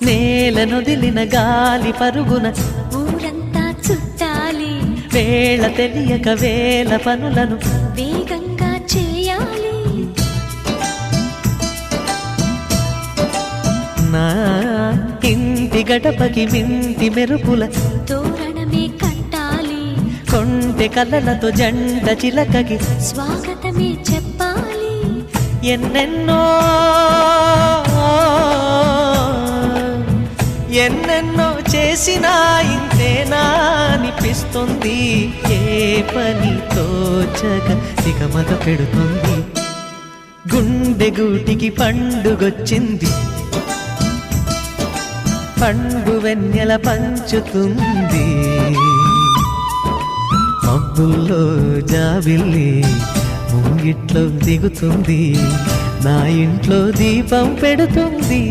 నేలనొదిలిన గాలి పరుగున ఊరంతా చుట్టాలి, వేళ తెలియక వేల పనులను వేగంగా చేయాలి. నా ఇంటి గడపకి వింటి మెరుపుల తోరణమే కట్టాలి, కొంటె కలలతో జంట చిలకకి స్వాగతమే చెప్పాలి. ఎన్నెన్నో ఎన్నెన్నో చేసినా ఇంతేనా అనిపిస్తుంది. ఏ పని తోచక దిగమగ పెడుతుంది. గుండె గూటికి పండుగొచ్చింది, పండు వెన్నెల పంచుతుంది. మబ్బుల్లో జాబిల్లి ముంగిట్లో దిగుతుంది, నా ఇంట్లో దీపం పెడుతుంది.